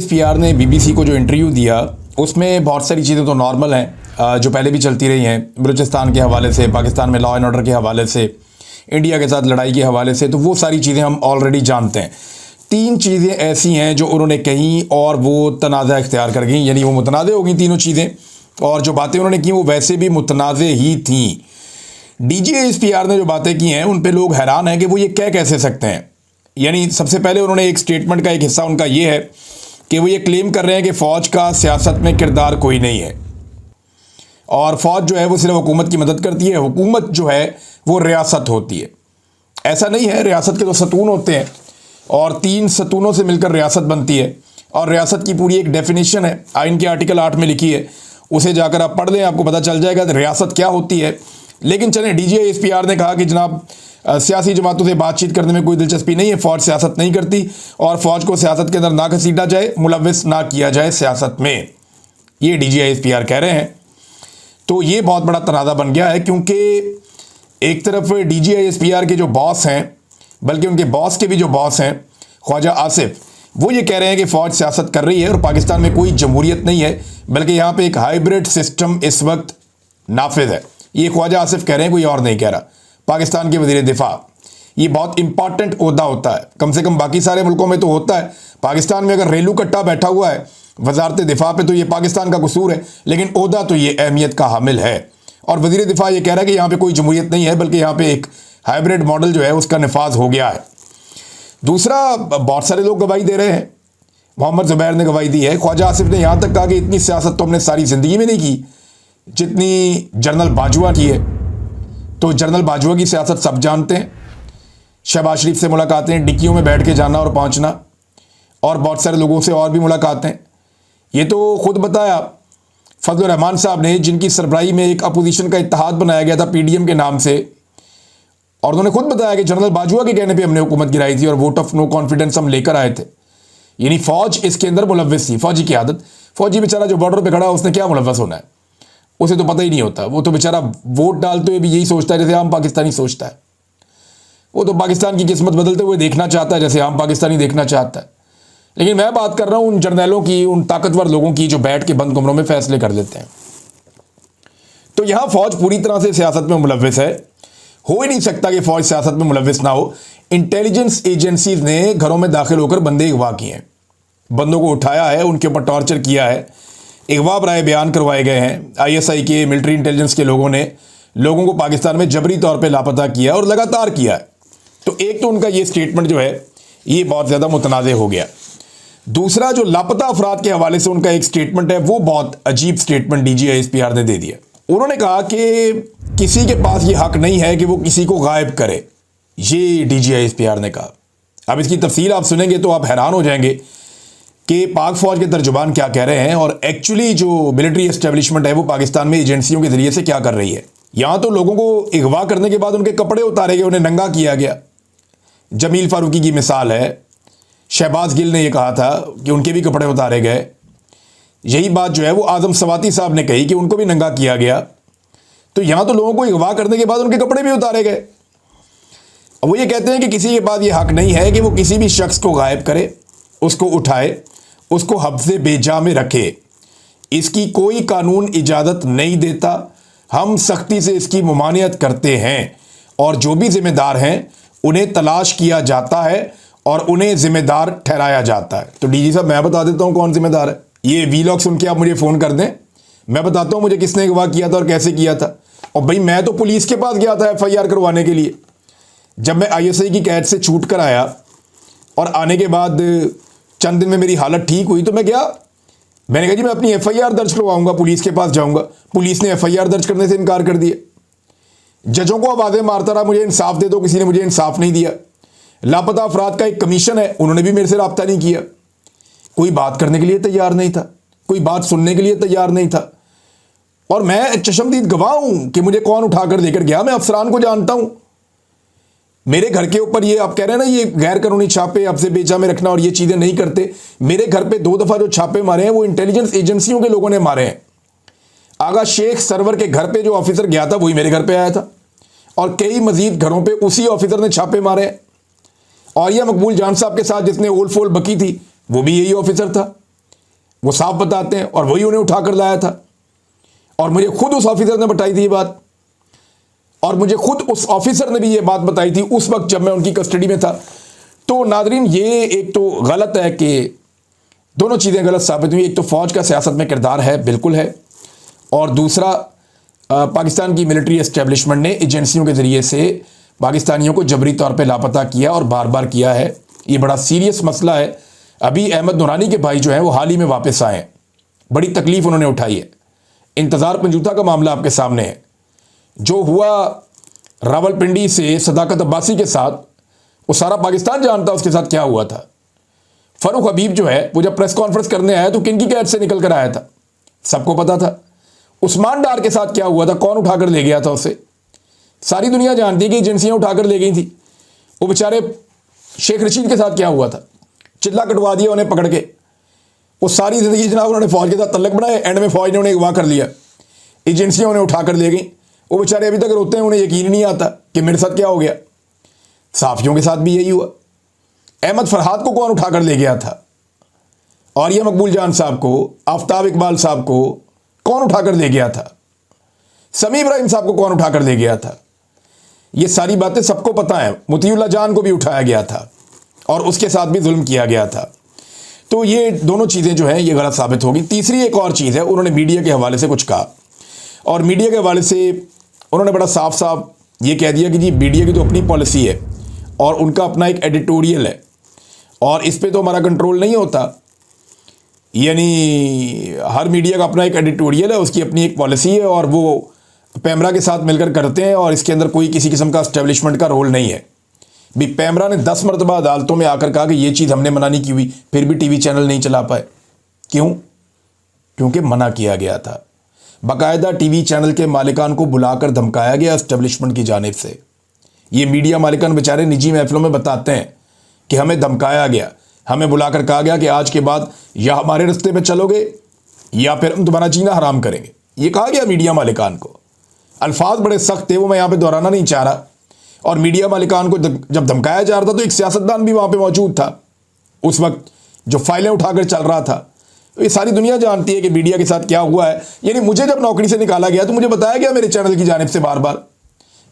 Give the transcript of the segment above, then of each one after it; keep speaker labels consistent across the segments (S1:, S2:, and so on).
S1: DGISPR ने BBC को जो इंटरव्यू दिया उसमें बहुत सारी चीज़ें तो नॉर्मल हैं जो पहले भी चलती रही हैं, बलूचिस्तान के हवाले से, पाकिस्तान में लॉ एंड ऑर्डर के हवाले से, इंडिया के साथ लड़ाई के हवाले से, तो वो सारी चीज़ें हम ऑलरेडी जानते हैं। 3 चीज़ें ऐसी हैं जो उन्होंने कहीं और वो तनाज़ा इख्तियार कर गई, यानी वो मुतनाज़े हो गई तीनों चीज़ें, और जो बातें उन्होंने की वो वैसे भी मुतनाज़े ही थीं। DGISPR ने जो बातें की हैं उन पे लोग हैरान हैं कि वो ये कह कैसे सकते हैं। यानी सबसे पहले उन्होंने एक स्टेटमेंट का एक हिस्सा उनका ये है कि वो ये क्लेम कर रहे हैं कि फ़ौज का सियासत में किरदार कोई नहीं है और फ़ौज जो है वो सिर्फ हुकूमत की मदद करती है, हुकूमत जो है वो रियासत होती है। ऐसा नहीं है, रियासत के तो सतून होते हैं और 3 सतूनों से मिलकर रियासत बनती है और रियासत की पूरी एक डेफिनेशन है, आइन के आर्टिकल 8 में लिखी है, उसे जाकर आप पढ़ लें, आपको पता चल जाएगा रियासत क्या होती है। लेकिन चलें, DGISPR ने कहा कि जनाब सियासी जमातों से बातचीत करने में कोई दिलचस्पी नहीं है, फ़ौज सियासत नहीं करती और फ़ौज को सियासत के अंदर ना घसीटा जाए, मुलव्विस ना किया जाए सियासत में, ये DGISPR कह रहे हैं। तो ये बहुत बड़ा तनाज़ा बन गया है क्योंकि एक तरफ DGISPR के जो बॉस हैं, बल्कि उनके बॉस के भी जो बॉस हैं ख्वाजा आसिफ, वो ये कह रहे हैं कि फ़ौज सियासत कर रही है और पाकिस्तान में कोई जमहूरियत नहीं है, बल्कि यहाँ पे एक हाइब्रिड सिस्टम इस वक्त नाफिज है। ये ख्वाजा आसिफ कह रहे हैं, कोई और नहीं कह रहा। पाकिस्तान के वज़ीर दिफा, ये बहुत इंपॉर्टेंट ओहदा होता है, कम से कम बाकी सारे मुल्कों में तो होता है, पाकिस्तान में अगर रेलू कट्टा बैठा हुआ है वजारत दिफा पे तो ये पाकिस्तान का कसूर है, लेकिन ओहदा तो ये अहमियत का हामिल है। और वज़ीर दिफा ये कह रहा है कि यहाँ पे कोई जमहूरियत नहीं है, बल्कि यहाँ पे एक हाइब्रिड मॉडल जो है उसका नफाज हो गया है। दूसरा, बहुत सारे लोग गवाही दे रहे हैं, मोहम्मद ज़ुबैर ने गवाही दी है, ख्वाजा आसिफ ने यहाँ तक कहा कि इतनी सियासत तो हमने सारी ज़िंदगी में नहीं की जितनी जनरल बाजवा की है। तो जनरल बाजवा की सियासत सब जानते हैं, शहबाज शरीफ से मुलाकातें, डिक्कियों में बैठ के जाना और पहुंचना, और बहुत सारे लोगों से और भी मुलाकातें। ये तो खुद बताया फजलुर रहमान साहब ने, जिनकी सरबराही में एक अपोजिशन का इत्तेहाद बनाया गया था PDM के नाम से, और उन्होंने खुद बताया कि जनरल बाजवा के कहने पे हमने हुकूमत गिराई थी और वोट ऑफ नो कॉन्फिडेंस हम लेकर आए थे। यानी फ़ौज इसके अंदर मुलव्विस थी, फ़ौजी की आदत। फ़ौजी बेचारा जो बॉर्डर पर खड़ा है उसने क्या मुलव्वस होना है, उसे तो पता ही नहीं होता। वो तो बेचारा वोट डालते हुए भी यही सोचता है जैसे आम पाकिस्तानी सोचता है। वो तो पाकिस्तान की किस्मत बदलते हुए देखना चाहता है जैसे आम पाकिस्तानी देखना चाहता है। लेकिन मैं बात कर रहा हूं उन जर्नैलों की, उन ताकतवर लोगों की जो बैठ के बंद कमरों में फैसले कर लेते हैं। तो यहां फौज पूरी तरह से सियासत में मुलव्विस है, हो ही नहीं सकता कि फौज सियासत में मुलव्विस ना हो। इंटेलिजेंस एजेंसीज ने घरों में दाखिल होकर बंदे अगवा किए हैं, बंदों को उठाया है, उनके ऊपर टॉर्चर किया है, अगवा बराए बयान करवाए गए हैं। ISI के, मिलिट्री इंटेलिजेंस के लोगों ने लोगों को पाकिस्तान में जबरी तौर पे लापता किया और लगातार किया है। तो एक तो उनका ये स्टेटमेंट जो है ये बहुत ज़्यादा मुतनाज़े हो गया। दूसरा, जो लापता अफराद के हवाले से उनका एक स्टेटमेंट है, वो बहुत अजीब स्टेटमेंट DGISPR ने दे दिया। उन्होंने कहा कि किसी के पास ये हक नहीं है कि वो किसी को गायब करे, ये DGISPR ने कहा। अब इसकी तफसील आप सुनेंगे तो आप हैरान हो जाएंगे कि पाक फ़ौज के तर्जुबान क्या कह रहे हैं और एक्चुअली जो मिलिट्री एस्टेब्लिशमेंट है वो पाकिस्तान में एजेंसियों के ज़रिए से क्या कर रही है। यहाँ तो लोगों को अगवा करने के बाद उनके कपड़े उतारे गए, उन्हें नंगा किया गया। जमील फारूकी की मिसाल है, शहबाज गिल ने यह कहा था कि उनके भी कपड़े उतारे गए। यही बात जो है वो आज़म सवाती साहब ने कही कि उनको भी नंगा किया गया। तो यहाँ तो लोगों को अगवा करने के बाद उनके कपड़े भी उतारे गए। वो ये कहते हैं कि किसी के पास ये हक नहीं है कि वो किसी भी शख्स को गायब करे, उसको उठाए, उसको हफ्ज़े बेजा में रखे। इसकी कोई कानून इजाज़त नहीं देता, हम सख्ती से इसकी मुमानियत करते हैं और जो भी ज़िम्मेदार हैं उन्हें तलाश किया जाता है और उन्हें ज़िम्मेदार ठहराया जाता है। तो DG साहब, मैं बता देता हूँ कौन ज़िम्मेदार है। ये वीलॉग सुन के आप मुझे फ़ोन कर दें, मैं बताता हूँ मुझे किसने अगवा किया था और कैसे किया था। और भाई मैं तो पुलिस के पास गया था FIR करवाने के लिए। जब मैं ISI की कैद से छूट कर आया और आने के बाद चंद दिन में मेरी हालत ठीक हुई तो मैं गया, मैंने कहा जी मैं अपनी FIR दर्ज करवाऊंगा, पुलिस के पास जाऊंगा। पुलिस ने FIR दर्ज करने से इनकार कर दिया। जजों को आवाज़ें मारता रहा, मुझे इंसाफ दे दो, किसी ने मुझे इंसाफ नहीं दिया। लापता अफराद का एक कमीशन है, उन्होंने भी मेरे से रब्ता नहीं किया। कोई बात करने के लिए तैयार नहीं था, कोई बात सुनने के लिए तैयार नहीं था। और मैं चशमदीद गवाह हूं कि मुझे कौन उठाकर लेकर गया, मैं अफसरान को जानता हूं। मेरे घर के ऊपर ये आप कह रहे हैं ना, ये गैर कानूनी छापे, हफ्ज़े बेजा में रखना और ये चीज़ें नहीं करते। मेरे घर पे 2 दफ़ा जो छापे मारे हैं वो इंटेलिजेंस एजेंसियों के लोगों ने मारे हैं। आगा शेख सरवर के घर पे जो ऑफिसर गया था वही मेरे घर पे आया था और कई मजीद घरों पे उसी ऑफिसर ने छापे मारे हैं। और यह मकबूल जान साहब के साथ जिसने ओल फोल बकी थी वो भी यही ऑफिसर था। वो साफ बताते हैं और वही उन्हें उठाकर लाया था। और मुझे खुद उस ऑफिसर ने बताई थी ये बात, और मुझे खुद उस ऑफिसर ने भी ये बात बताई थी उस वक्त जब मैं उनकी कस्टडी में था। तो नादरीन, ये एक तो गलत है कि दोनों चीज़ें गलत साबित हुई। एक तो फ़ौज का सियासत में किरदार है, बिल्कुल है, और दूसरा पाकिस्तान की मिलिट्री एस्टेब्लिशमेंट ने एजेंसियों के ज़रिए से पाकिस्तानियों को जबरी तौर पे लापता किया और बार बार किया है। ये बड़ा सीरियस मसला है। अभी अहमद नूरानी के भाई जो हैं वो हाल ही में वापस आए हैं, बड़ी तकलीफ़ उन्होंने उठाई है। इंतज़ार पंजूता का मामला आपके सामने है, जो हुआ रावलपिंडी से सदाकत अब्बासी के साथ, वो सारा पाकिस्तान जानता उसके साथ क्या हुआ था। फ़ारूक हबीब जो है वो जब प्रेस कॉन्फ्रेंस करने आया तो किन की कैद से निकल कर आया था, सबको पता था। उस्मान डार के साथ क्या हुआ था, कौन उठाकर ले गया था उसे, सारी दुनिया जानती है कि एजेंसियां उठाकर ले गई थी। वो बेचारे शेख रशीद के साथ क्या हुआ था, चिल्ला कटवा दिया उन्हें पकड़ के। वो सारी ज़िंदगी जनाब उन्होंने फ़ौज के साथ तल्लक बनाए, एंड में फ़ौज ने उन्हें अगवा कर लिया, एजेंसियां उन्हें उठाकर ले गई। वो बेचारे अभी तक रोते हैं, उन्हें यकीन नहीं आता कि मेरे साथ क्या हो गया। साफ़ियों के साथ भी यही हुआ। अहमद फरहाद को कौन उठाकर ले गया था, और ये मकबूल जान साहब को, आफ्ताब इकबाल साहब को कौन उठाकर ले गया था, समी इब्राहिम साहब को कौन उठाकर ले गया था, ये सारी बातें सबको पता है। मुतीउल्लाह जान को भी उठाया गया था और उसके साथ भी जुल्म किया गया था। तो ये दोनों चीज़ें जो हैं ये गलत साबित होगी। तीसरी एक और चीज़ है, उन्होंने मीडिया के हवाले से कुछ कहा, और मीडिया के हवाले से उन्होंने बड़ा साफ साफ ये कह दिया कि जी मीडिया की तो अपनी पॉलिसी है और उनका अपना एक एडिटोरियल है, और इस पे तो हमारा कंट्रोल नहीं होता। यानी हर मीडिया का अपना एक एडिटोरियल है, उसकी अपनी एक पॉलिसी है, और वो पैमरा के साथ मिलकर करते हैं, और इसके अंदर कोई किसी किस्म का एस्टेब्लिशमेंट का रोल नहीं है। भी पैमरा ने 10 मरतबा अदालतों में आकर कहा कि ये चीज़ हमने मना नहीं की हुई, फिर भी टीवी चैनल नहीं चला पाए। क्यों? क्योंकि मना किया गया था। बाकायदा टीवी चैनल के मालिकान को बुलाकर धमकाया गया एस्टेब्लिशमेंट की जानिब से। ये मीडिया मालिकान बेचारे निजी महफिलों में बताते हैं कि हमें धमकाया गया, हमें बुलाकर कहा गया कि आज के बाद या हमारे रास्ते पे चलोगे या फिर हम तुम्हारा जीना हराम करेंगे। ये कहा गया मीडिया मालिकान को। अल्फाज बड़े सख्त थे, वो मैं यहाँ पे दोहराना नहीं चाह रहा। और मीडिया मालिकान को जब धमकाया जा रहा था तो एक सियासतदान भी वहाँ पे मौजूद था उस वक्त, जो फाइलें उठाकर चल रहा था। तो ये सारी दुनिया जानती है कि मीडिया के साथ क्या हुआ है। यानी मुझे जब नौकरी से निकाला गया तो मुझे बताया गया मेरे चैनल की जानिब से बार बार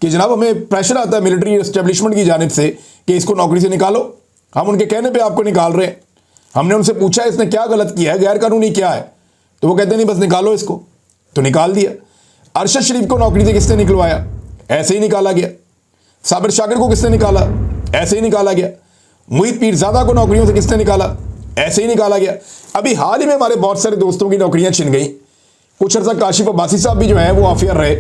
S1: कि जनाब हमें प्रेशर आता है मिलिट्री एस्टेब्लिशमेंट की जानिब से कि इसको नौकरी से निकालो, हम उनके कहने पे आपको निकाल रहे हैं। हमने उनसे पूछा इसने क्या गलत किया है, गैर कानूनी क्या है, तो वो कहते नहीं बस निकालो इसको, तो निकाल दिया। अरशद शरीफ को नौकरी से किसने निकलवाया? ऐसे ही निकाला गया। साबिर शाकिर को किसने निकाला? ऐसे ही निकाला गया। मुहित पीरजादा को नौकरियों से किसने निकाला? ऐसे ही निकाला गया। अभी हाल ही में हमारे बहुत सारे दोस्तों की नौकरियां छिन गई। कुछ अर्सा काशिफ अब्बासी साहब भी जो है वो ऑफियर रहे।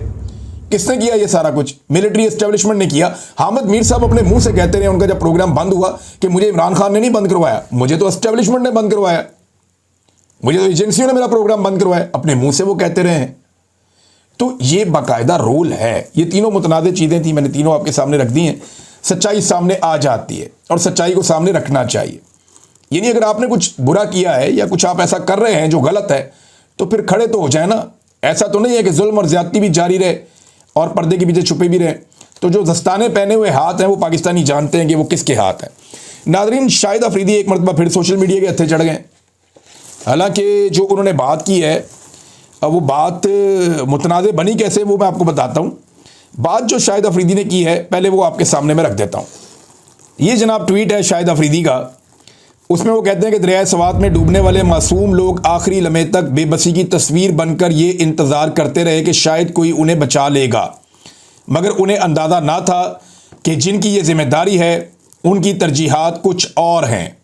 S1: किसने किया ये सारा कुछ? मिलिट्री एस्टेब्लिशमेंट ने किया। हामिद मीर साहब अपने मुंह से कहते रहे उनका जब प्रोग्राम बंद हुआ कि मुझे इमरान खान ने नहीं बंद करवाया, मुझे तो एस्टेब्लिशमेंट ने बंद करवाया, मुझे तो एजेंसियों ने मेरा प्रोग्राम बंद करवाया। अपने मुंह से वो कहते रहे हैं। तो ये बाकायदा रोल है। ये तीनों मुतनाज़ चीज़ें थी, मैंने तीनों आपके सामने रख दी हैं। सच्चाई सामने आ जाती है और सच्चाई को सामने रखना चाहिए। यानी अगर आपने कुछ बुरा किया है या कुछ आप ऐसा कर रहे हैं जो गलत है तो फिर खड़े तो हो जाए ना। ऐसा तो नहीं है कि जुल्म और ज्यादती भी जारी रहे और पर्दे के पीछे छुपे भी रहे। तो जो दस्ताने पहने हुए हाथ हैं वो पाकिस्तानी जानते हैं कि वो किसके हाथ हैं। नादरीन, शाहिद अफरीदी एक मरतबा फिर सोशल मीडिया के हत्थे चढ़ गए। हालांकि जो उन्होंने बात की है वो बात मुतनाज़ बनी कैसे वो मैं आपको बताता हूँ। बात जो शाहिद अफरीदी ने की है पहले वो आपके सामने मैं रख देता हूँ। ये जनाब ट्वीट है शाहिद अफरीदी का। उसमें वो कहते हैं कि दरिया सवात में डूबने वाले मासूम लोग आखिरी लम्हे तक बेबसी की तस्वीर बनकर ये इंतज़ार करते रहे कि शायद कोई उन्हें बचा लेगा, मगर उन्हें अंदाज़ा ना था कि जिनकी ये जिम्मेदारी है उनकी तरजीहात कुछ और हैं।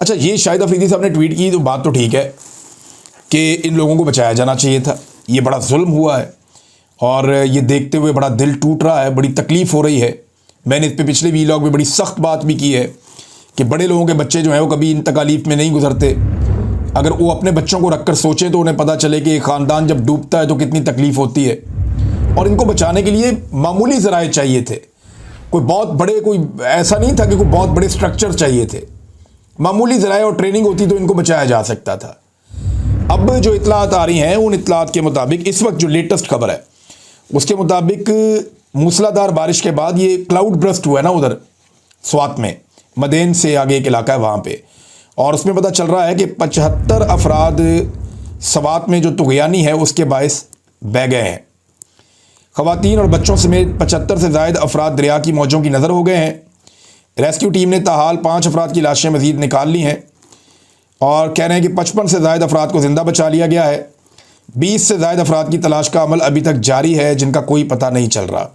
S1: अच्छा, ये शाहिद अफरीदी साहब ने ट्वीट की तो बात तो ठीक है कि इन लोगों को बचाया जाना चाहिए था। ये बड़ा जुल्म हुआ है और ये देखते हुए बड़ा दिल टूट रहा है, बड़ी तकलीफ़ हो रही है। मैंने इस पर पिछले वीलॉग में बड़ी सख्त बात भी की है कि बड़े लोगों के बच्चे जो हैं वो कभी इन तकालीफ में नहीं गुजरते। अगर वो अपने बच्चों को रख कर सोचें तो उन्हें पता चले कि ख़ानदान जब डूबता है तो कितनी तकलीफ़ होती है। और इनको बचाने के लिए मामूली ज़राए चाहिए थे, कोई बहुत बड़े, कोई ऐसा नहीं था कि कोई बहुत बड़े स्ट्रक्चर चाहिए थे। मामूली ज़राए और ट्रेनिंग होती तो इनको बचाया जा सकता था। अब जो इतलात आ रही हैं उन इतलात के मुताबिक इस वक्त जो लेटेस्ट खबर है उसके मुताबिक मूसलाधार बारिश के बाद ये क्लाउड ब्रस्ट हुआ है ना उधर स्वात में, मदेन से आगे एक इलाका है वहाँ पे, और उसमें पता चल रहा है कि 75 अफराद सवात में जो तुग़यानी है उसके बायस बह गए हैं। ख़वातीन और बच्चों समेत 75 से ज़ायद अफराद दरिया की मौजों की नज़र हो गए हैं। रेस्क्यू टीम ने ताहाल 5 अफराद की लाशें मज़ीद निकाल ली हैं और कह रहे हैं कि 55 से ज़ायद अफराद को ज़िंदा बचा लिया गया है। 20 से ज़ायद अफराद की तलाश का अमल अभी तक जारी है जिनका कोई पता नहीं चल रहा।